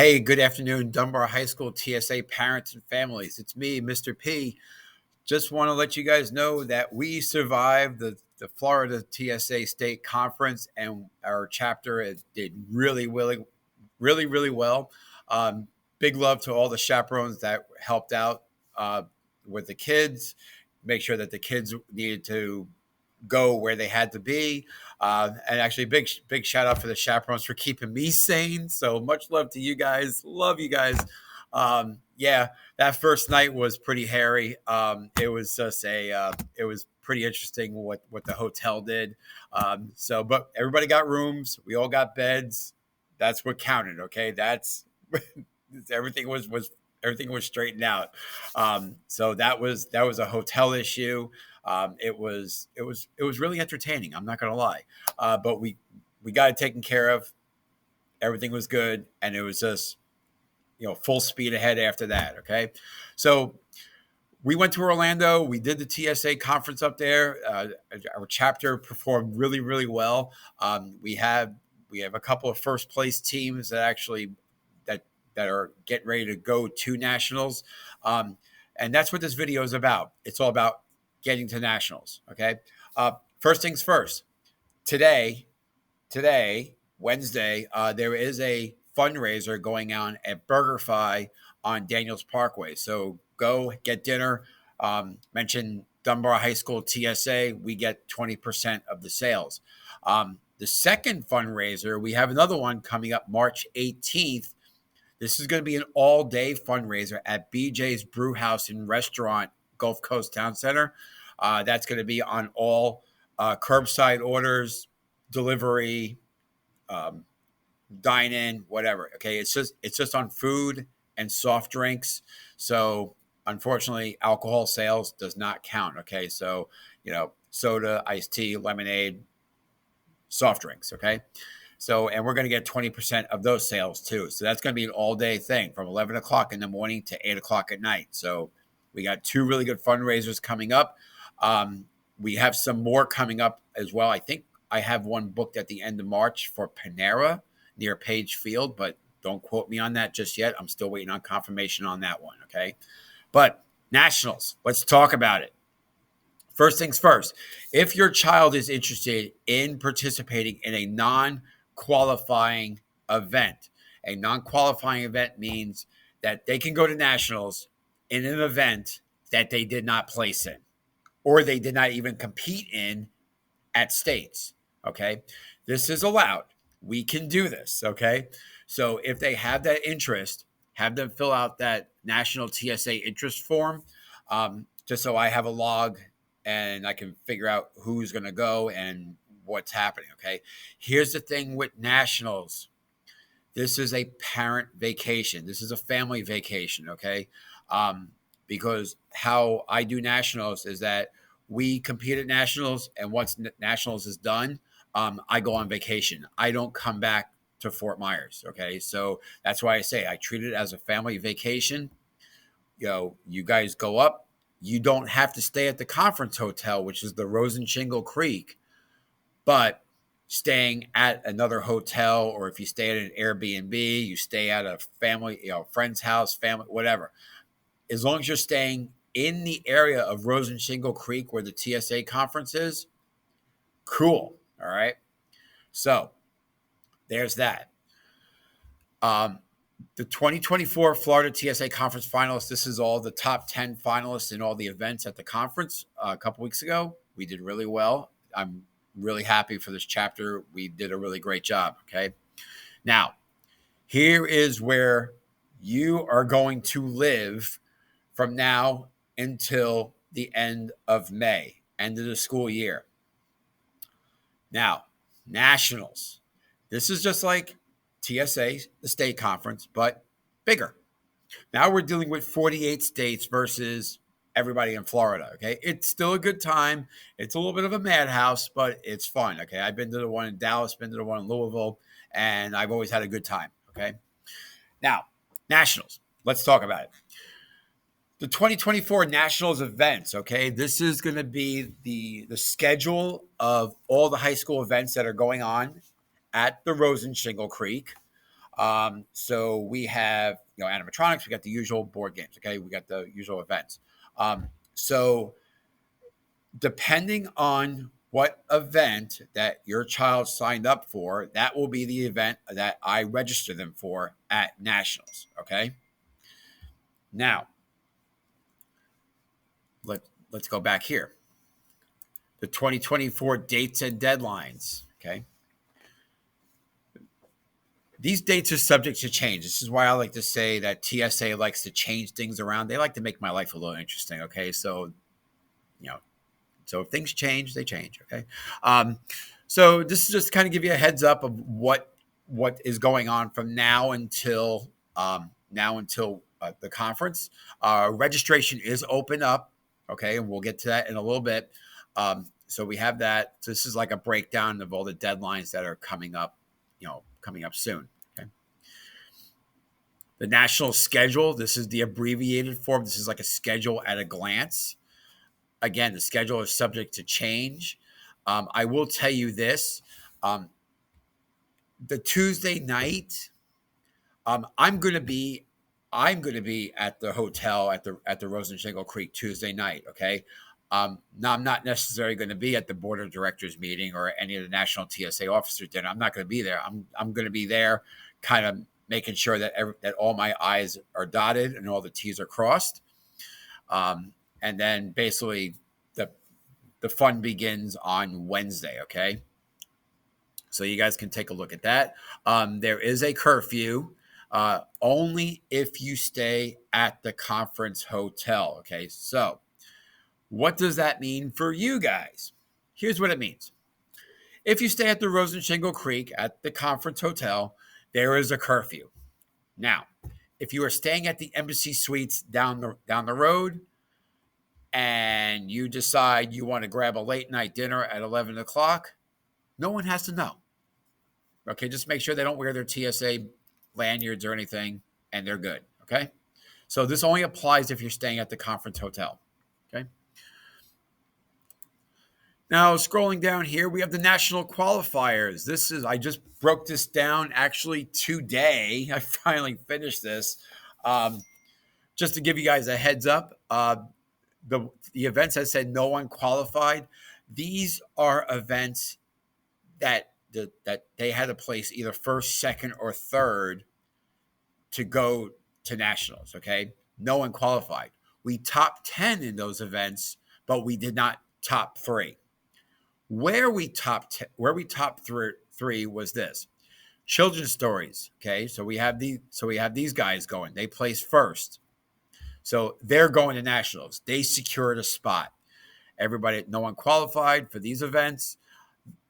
Hey, good afternoon, Dunbar High School TSA parents and families. It's me, Mr. P. Just want to let you guys know that we survived the Florida TSA State Conference, and our chapter did really well. Um, Big love to all the chaperones that helped out with the kids, make sure that the kids needed to go where they had to be. And actually, big shout out for the chaperones for keeping me sane. So much love to you guys. Love you guys. Yeah, that first night was pretty hairy. It was just it was pretty interesting what the hotel did. But everybody got rooms. We all got beds. That's what counted. Okay, that's everything everything was straightened out. So that was a hotel issue. It was really entertaining. I'm not gonna lie, but we got it taken care of. Everything was good, and it was just full speed ahead after that. Okay, so we went to Orlando. We did the TSA conference up there. Our chapter performed really well. We have a couple of first place teams that are getting ready to go to nationals, and that's what this video is about. It's all about getting to nationals. Okay. First things first. Today, Wednesday, there is a fundraiser going on at BurgerFi on Daniels Parkway. So go get dinner. Mention Dunbar High School TSA. We get 20% of the sales. The second fundraiser, we have another one coming up March 18th. This is going to be an all-day fundraiser at BJ's Brew House and Restaurant, Gulf Coast Town Center. That's going to be on all curbside orders, delivery, dine-in, whatever. Okay, it's just on food and soft drinks. So unfortunately, alcohol sales does not count. Okay, so soda, iced tea, lemonade, soft drinks. Okay. So, and we're going to get 20% of those sales too. So that's going to be an all day thing from 11 o'clock in the morning to 8 o'clock at night. So we got two really good fundraisers coming up. We have some more coming up as well. I think I have one booked at the end of March for Panera near Page Field, but don't quote me on that just yet. I'm still waiting on confirmation on that one. Okay. But nationals, let's talk about it. First things first, if your child is interested in participating in a non-qualifying event, a non-qualifying event means that they can go to nationals in an event that they did not place in or they did not even compete in at states. Okay. This is allowed. We can do this. Okay. So if they have that interest, have them fill out that national TSA interest form, just so I have a log and I can figure out who's going to go and what's happening. Okay. Here's the thing with nationals. This is a parent vacation. This is a family vacation. Okay. Because how I do nationals is that we compete at nationals, and once nationals is done, I go on vacation. I don't come back to Fort Myers. Okay. So that's why I say I treat it as a family vacation. You guys go up. You don't have to stay at the conference hotel, which is the Rose and Shingle Creek, but staying at another hotel, or if you stay at an Airbnb, you stay at a family, friend's house, family, whatever. As long as you're staying in the area of Rose and Shingle Creek where the TSA conference is, cool. All right. So there's that. The 2024 Florida TSA Conference finalists, this is all the top 10 finalists in all the events at the conference a couple weeks ago. We did really well. I'm really happy for this chapter. We did a really great job, okay? Now, here is where you are going to live from now until the end of May, end of the school year. Now, nationals. This is just like TSA, the state conference, but bigger. Now we're dealing with 48 states versus everybody in Florida. Okay. It's still a good time. It's a little bit of a madhouse, but it's fun. Okay. I've been to the one in Dallas, been to the one in Louisville, and I've always had a good time. Okay. Now, nationals. Let's talk about it. The 2024 Nationals events, okay? This is going to be the schedule of all the high school events that are going on at the Rose and Shingle Creek. So we have, animatronics. We got the usual board games. Okay, we got the usual events. So depending on what event that your child signed up for, that will be the event that I register them for at Nationals. Okay. Now let's go back here. The 2024 dates and deadlines. Okay. These dates are subject to change. This is why I like to say that TSA likes to change things around. They like to make my life a little interesting. Okay. You know, so if things change, they change. Okay. So this is just kind of give you a heads up of what is going on from now until the conference. Registration is open up. Okay, and we'll get to that in a little bit. So we have that. So this is like a breakdown of all the deadlines that are coming up. Coming up soon. Okay. The national schedule. This is the abbreviated form. This is like a schedule at a glance. Again, the schedule is subject to change. I will tell you this: the Tuesday night, I'm going to be at the hotel at the Rosenshingle Creek Tuesday night. Okay. Now I'm not necessarily going to be at the board of directors meeting or any of the national TSA officers dinner. I'm not going to be there. I'm going to be there, kind of making sure that that all my I's are dotted and all the T's are crossed. And then basically the fun begins on Wednesday. Okay. So you guys can take a look at that. There is a curfew only if you stay at the conference hotel. Okay. So what does that mean for you guys? Here's what it means. If you stay at the Rosenshingle Creek at the conference hotel, there is a curfew. Now, if you are staying at the Embassy Suites down the road, and you decide you want to grab a late night dinner at 11 o'clock, no one has to know. Okay, just make sure they don't wear their TSA lanyards or anything, and they're good. Okay, so this only applies if you're staying at the conference hotel. Okay. Now, scrolling down here, we have the national qualifiers. I just broke this down actually today. I finally finished this. Just to give you guys a heads up, the events I said no one qualified. These are events that they had to place either first, second, or third to go to nationals. Okay, no one qualified. We top 10 in those events, but we did not top 3. Where we top three was this: children's stories. Okay, so we have these guys going. They placed first. So they're going to nationals. They secured a spot. No one qualified for these events.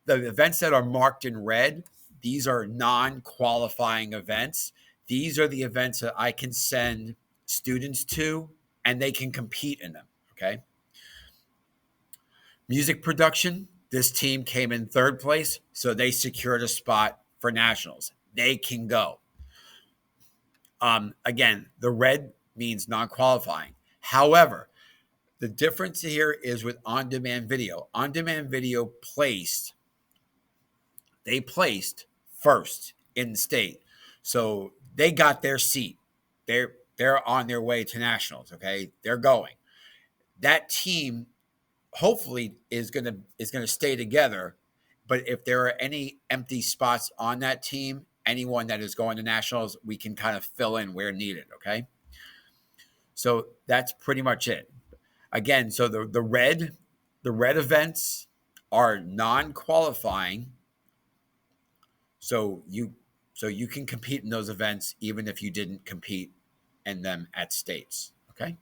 The events that are marked in red, these are non-qualifying events. These are the events that I can send students to, and they can compete in them. Okay. Music production, this team came in third place, so they secured a spot for nationals. They can go. Again, the red means non-qualifying. However, the difference here is with on-demand video. On-demand video placed first in the state. So they got their seat. They're on their way to nationals, okay? They're going. That team hopefully is going to stay together, but if there are any empty spots on that team, anyone that is going to nationals, we can kind of fill in where needed, okay? So that's pretty much it. Again, so the red events are non-qualifying. So you can compete in those events even if you didn't compete in them at states. Okay.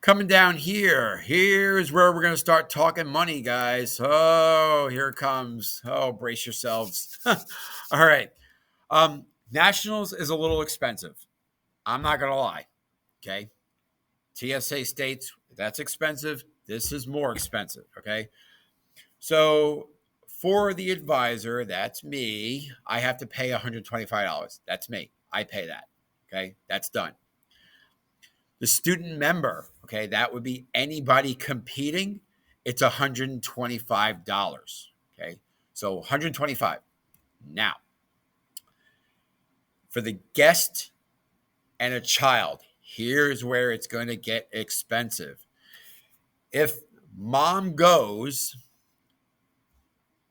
Coming down here, here's where we're going to start talking money, guys. Oh, here it comes. Oh, brace yourselves. All right. Nationals is a little expensive. I'm not going to lie. Okay. TSA states that's expensive. This is more expensive. Okay. So for the advisor, that's me, I have to pay $125. That's me. I pay that. Okay. That's done. The student member, okay, that would be anybody competing. It's $125. Okay. So $125. Now, For the guest and a child, here's where it's going to get expensive. If mom goes,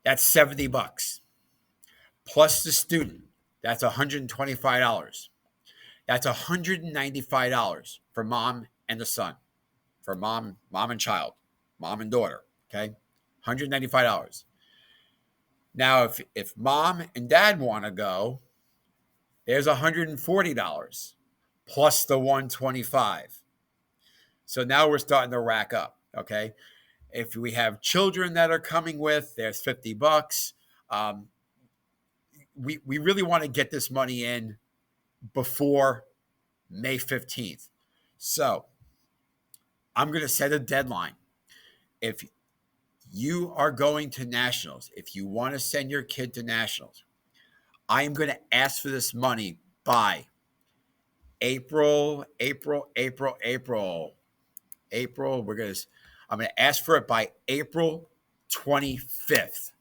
that's $70 plus the student. That's $125. That's $195 for mom and the son, for mom and child, mom and daughter. Okay, $195. Now, if mom and dad want to go, there's $140 plus the $125. So now we're starting to rack up. Okay, if we have children that are coming with, there's $50. We really want to get this money in before May 15th. So I'm going to set a deadline. If you are going to nationals, if you want to send your kid to nationals, I am going to ask for this money by April. I'm going to ask for it by April 25th.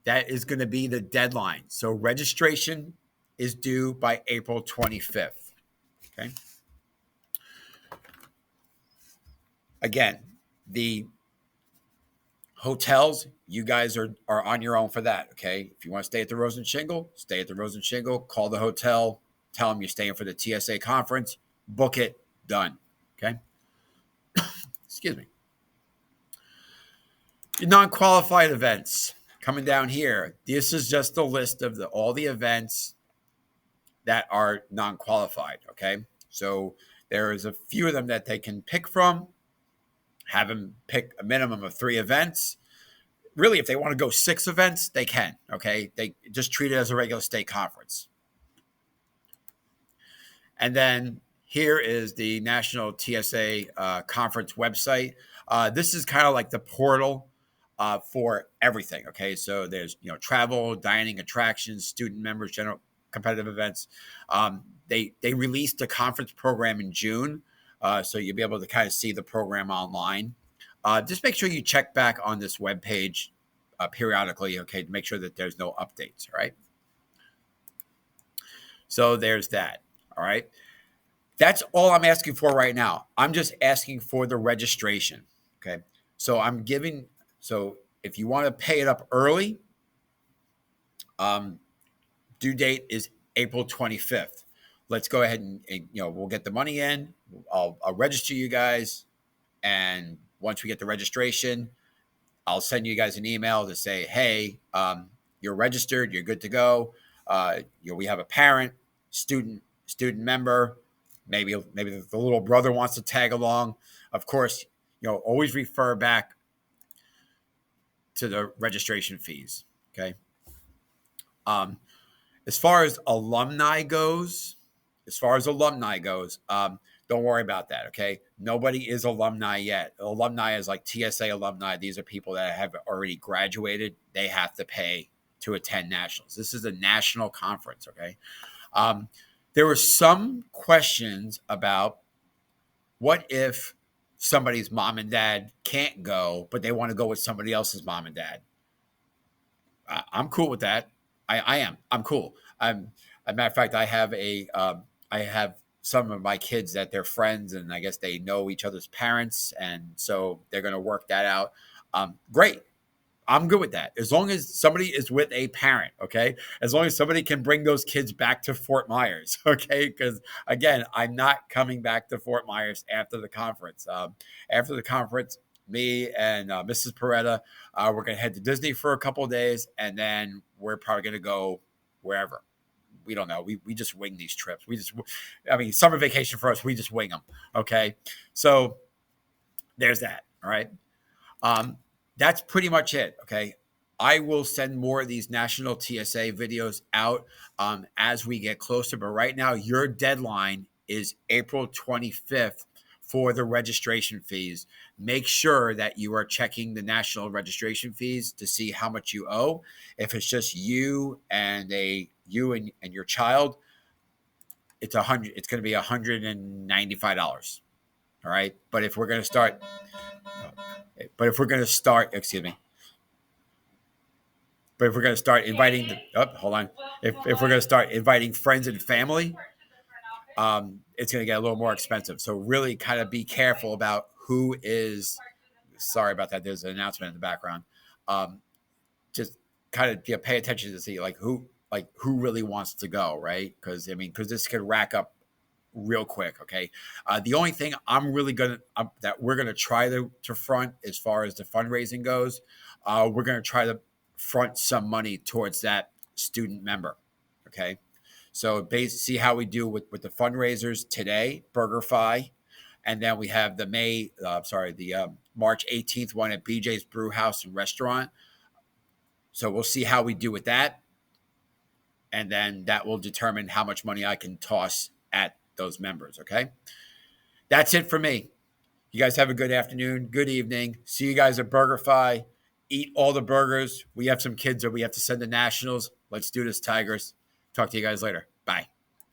That is going to be the deadline. So registration is due by April 25th. Okay. Again, the hotels, you guys are on your own for that. Okay. If you want to stay at the Rose and Shingle, stay at the Rose and Shingle. Call the hotel. Tell them you're staying for the TSA conference. Book it. Done. Okay. Excuse me. Your non-qualified events coming down here. This is just a list of all the events that are non-qualified. Okay. So there is a few of them that they can pick from. Have them pick a minimum of 3 events. Really, if they want to go 6 events, they can. Okay. They just treat it as a regular state conference. And then here is the National TSA Conference website. This is kind of like the portal for everything. Okay, so there's travel, dining, attractions, student members, general competitive events. They released a conference program in June, so you'll be able to kind of see the program online. Just make sure you check back on this webpage periodically, okay, to make sure that there's no updates. All right. So there's that. All right. That's all I'm asking for right now. I'm just asking for the registration. Okay. So if you want to pay it up early, due date is April 25th. Let's go ahead and we'll get the money in. I'll register you guys. And once we get the registration, I'll send you guys an email to say, hey, you're registered. You're good to go. We have a parent, student member. Maybe the little brother wants to tag along. Of course, always refer back to the registration fees. Okay. As far as alumni goes, don't worry about that. Okay. Nobody is alumni yet. Alumni is like TSA alumni. These are people that have already graduated. They have to pay to attend nationals. This is a national conference. Okay. There were some questions about what if somebody's mom and dad can't go, but they want to go with somebody else's mom and dad. I'm cool with that. I am. I'm cool. As a matter of fact, I have some of my kids that they're friends, and I guess they know each other's parents, and so they're going to work that out. Great. I'm good with that. As long as somebody is with a parent, okay? As long as somebody can bring those kids back to Fort Myers, okay? Because, again, I'm not coming back to Fort Myers after the conference. After the conference, me and Mrs. Peretta, we're going to head to Disney for a couple of days, and then we're probably going to go wherever. We don't know. We just wing these trips. Summer vacation for us, we just wing them, okay? So there's that, all right? That's pretty much it. Okay. I will send more of these national TSA videos out as we get closer. But right now, your deadline is April 25th for the registration fees. Make sure that you are checking the national registration fees to see how much you owe. If it's just you and your child, it's going to be $195. All right. But if we're going to start, excuse me. But if we're going to start inviting, hold on. If we're going to start inviting friends and family, it's going to get a little more expensive. So really kind of be careful about who is, sorry about that. There's an announcement in the background. Just kind of pay attention to see who really wants to go, right? Because this could rack up real quick. Okay. The only thing I'm really that we're gonna try to front as far as the fundraising goes, we're gonna try to front some money towards that student member. Okay. So see how we do with the fundraisers today, BurgerFi, and then we have the March 18th one at BJ's Brew House and Restaurant. So we'll see how we do with that. And then that will determine how much money I can toss at those members. Okay. That's it for me. You guys have a good afternoon, good evening. See you guys at BurgerFi. Eat all the burgers. We have some kids that we have to send to nationals. Let's do this, Tigers. Talk to you guys later. Bye.